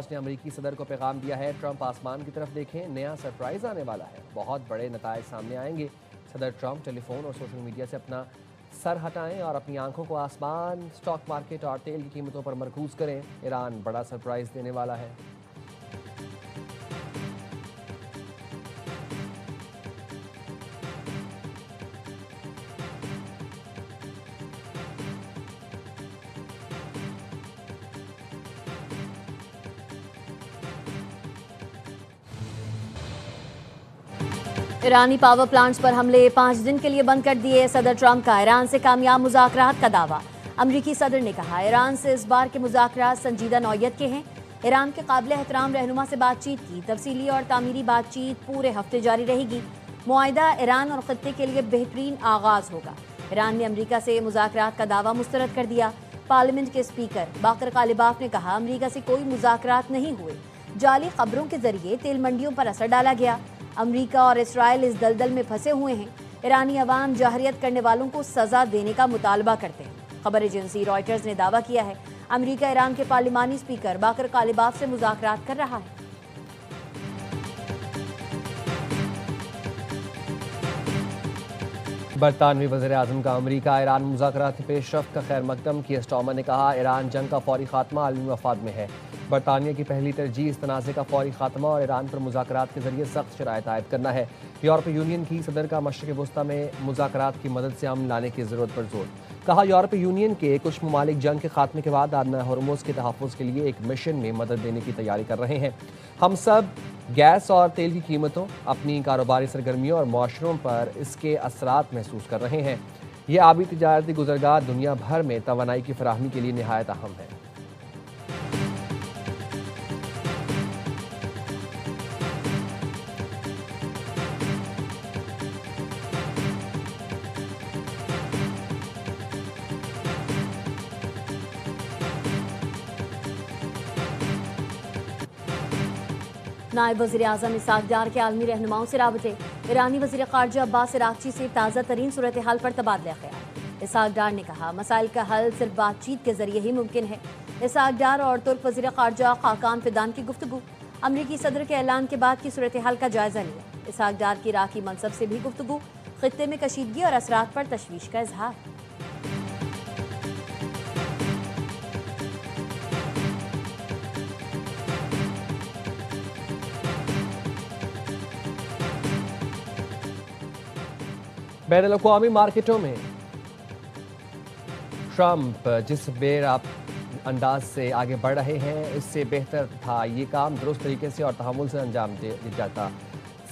House ने अमेरिकी सदर को पैगाम दिया है, ट्रंप आसमान की तरफ देखें, नया सरप्राइज आने वाला है, बहुत बड़े नतायज सामने आएंगे। सदर ट्रंप टेलीफोन और सोशल मीडिया से अपना सर हटाएं और अपनी आंखों को आसमान, स्टॉक मार्केट और तेल की कीमतों पर मरकूज करें। ईरान बड़ा सरप्राइज देने वाला है। ईरानी पावर प्लांट्स पर हमले 5 दिन के लिए बंद कर दिए। सदर ट्रंप का ईरान से कामयाब मुज़ाकरात का दावा। अमरीकी सदर ने कहा, ईरान से इस बार के मुज़ाकरात संजीदा नौयत के हैं। ईरान के काबिल एहतराम रहनुमा से बातचीत की। तफसीली और तामीरी बातचीत पूरे हफ्ते जारी रहेगी। मुआहिदा ईरान और खत्ते के लिए बेहतरीन आगाज होगा। ईरान ने अमरीका से मुज़ाकरात का दावा मुस्तरद कर दिया। पार्लियामेंट के स्पीकर बाकर कालिबाफ ने कहा, अमरीका से कोई मुज़ाकरात नहीं हुए। जाली खबरों के जरिए तेल मंडियों पर असर डाला गया। अमरीका और इसराइल इस दलदल में फंसे हुए हैं। ईरानी अवाम जहरियत करने वालों को सजा देने का मुतालबा करते हैं। खबर एजेंसी रॉयटर्स ने दावा किया है, अमरीका ईरान के पार्लिमानी स्पीकर बाकर कालिबाफ से मुज़ाकरात कर रहा है। बरतानवी वज़ीर-ए-आज़म का अमरीका ईरान मुज़ाकरात पेशरफ्त का खैर मकदम। कीयर स्टारमर ने कहा, ईरान जंग का फौरी खात्मा आलमी मफाद में है। बरतानिया की पहली तरजीह इस तनाज़े का फौरी खात्मा और ईरान पर मुज़ाकरात के जरिए सख्त शराइत आयद करना है। यूरोपीय यूनियन की सदर का मशरिक़ वस्ता में मुज़ाकरात की मदद से अमन लाने की ज़रूरत पर जोर। कहा, यूरोपीय यूनियन के कुछ ममालिक जंग के खात्मे के बाद आबना हरमुज़ के तहफ़्फ़ुज़ के लिए एक मिशन में मदद देने की तैयारी कर रहे हैं। हम सब गैस और तेल की कीमतों, अपनी कारोबारी सरगर्मियों और माशरों पर इसके असरात महसूस कर रहे हैं। ये आबी तिजारती गुज़रगाह दुनिया भर में तवानाई की फराहमी के लिए निहायत अहम है। नायब वज़ीर आज़म इसाक डार के आलमी रहनुमाओं से राबते। ईरानी वज़ीर ख़ारजा अब्बास अराग़ची से ताज़ा तरीन सूरत हाल पर तबादला ख्याल। इसाक डार ने कहा, मसाइल का हल सिर्फ बातचीत के जरिए ही मुमकिन है। इसाक डार और तुर्क वज़ीर ख़ारजा खाकान फिदान की गुफ्तगू। अमरीकी सदर के ऐलान के बाद की सूरत हाल का जायजा लिया। इसाक डार की इराक़ी मनसब से भी गुफ्तगू। खित्ते में कशीदगी और असरात पर तशवीश का इजहार। बैनुल-अक़वामी मार्केटों में ट्रंप जिस बेर आप अंदाज से आगे बढ़ रहे हैं, इससे बेहतर था ये काम दुरुस्त तरीके से और तहम्मुल से अंजाम दिया जाता।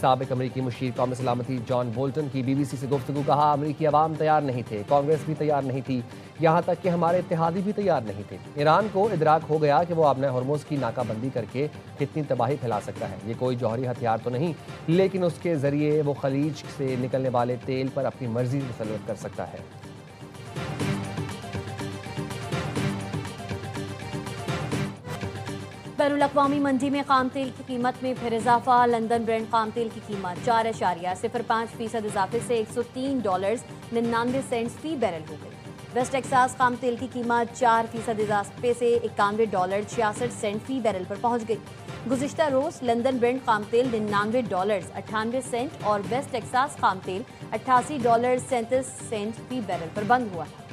साबिक अमरीकी मुशीर कौमी सलामती जॉन बोल्टन की BBC से गुफ्तगू। कहा, अमरीकी अवाम तैयार नहीं थे, कांग्रेस भी तैयार नहीं थी, यहाँ तक कि हमारे इत्तेहादी भी तैयार नहीं थे। ईरान को इदराक हो गया कि वो आबना हरमुज़ की नाकाबंदी करके कितनी तबाही फैला सकता है। ये कोई जौहरी हथियार तो नहीं, लेकिन उसके ज़रिए वो खलीज से निकलने वाले तेल पर अपनी मर्जी मुसल्लत कर सकता है। बैनुल-अक़वामी मंडी में खाम तेल की कीमत में फिर इजाफा। लंदन ब्रेंड खाम तेल की कीमत 4.05% इजाफे से $103.99 फी बैरल हो गई। वेस्ट टेक्सास खाम तेल की कीमत 4% इजाफे से $91.66 फी बैरल पर पहुंच गई। गुज़िश्ता रोज़ लंदन ब्रेंड खाम तेल $99.98 और वेस्ट टेक्सास खाम तेल $88.37 फी बैरल पर बंद हुआ था।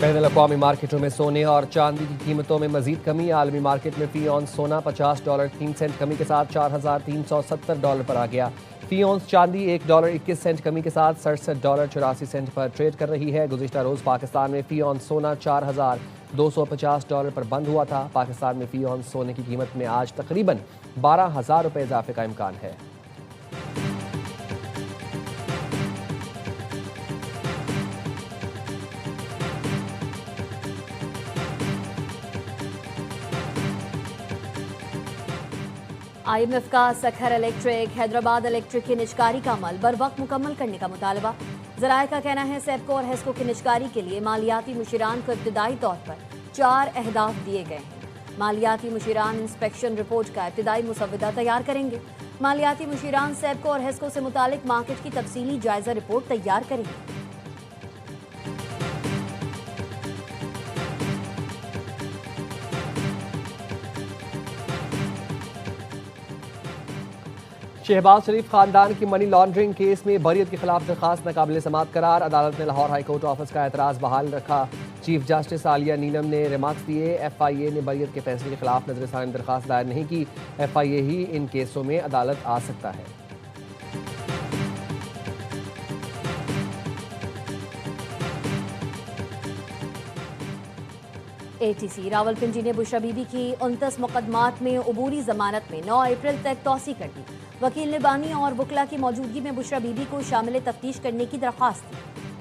बैनुल-अक़वामी मार्केटों में सोने और चांदी की कीमतों में मजीद कमी। आलमी मार्केट में फी ऑन्स सोना $50.03 कमी के साथ $4,370 पर आ गया। फी ऑन्स चांदी $1.21 कमी के साथ $67.84 पर ट्रेड कर रही है। गुज़िश्ता रोज़ पाकिस्तान में फी ऑन्स सोना $4,250 पर बंद हुआ था। पाकिस्तान में फी ऑन्स सोने की कीमत में आज तकरीबन ₹12,000 इजाफे का इम्कान है। IMF का सखर इलेक्ट्रिक, हैदराबाद इलेक्ट्रिक की निजकारी का अमल बर वक्त मुकम्मल करने का मुतालबा। ज़राए का कहना है, सेप्को और हेस्को की निजकारी के लिए मालियाती मुशीरान को इब्तिदाई तौर पर 4 अहदाफ दिए गए हैं। मालियाती मुशीरान इंस्पेक्शन रिपोर्ट का इब्तिदाई मुसव्वदा तैयार करेंगे। मालियाती मुशीरान सेबको और हेस्को से मुतालिक मार्केट की तफसीली जायजा रिपोर्ट तैयार करेंगे। शहबाज शरीफ खानदान की मनी लॉन्ड्रिंग केस में बरीयत के खिलाफ दरखास्त नाकाबिल समात करार। अदालत ने लाहौर हाई कोर्ट ऑफिस का एतराज़ बहाल रखा। चीफ जस्टिस आलिया नीलम ने रिमार्क्स दिए। FIA ने बरीयत के फैसले के खिलाफ नजरसानी दरखास्त दायर नहीं की। FIA ही इन केसों में अदालत आ सकता है। ATC रावलपिंडी ने बुशरा बीबी की 29 मुकदमात में अबूरी जमानत में 9 अप्रैल तक तौसी कर दी। वकील ने बानी और वकला की मौजूदगी में बुशरा बीबी को शामिल तफ्तीश करने की दरख्वास्त की।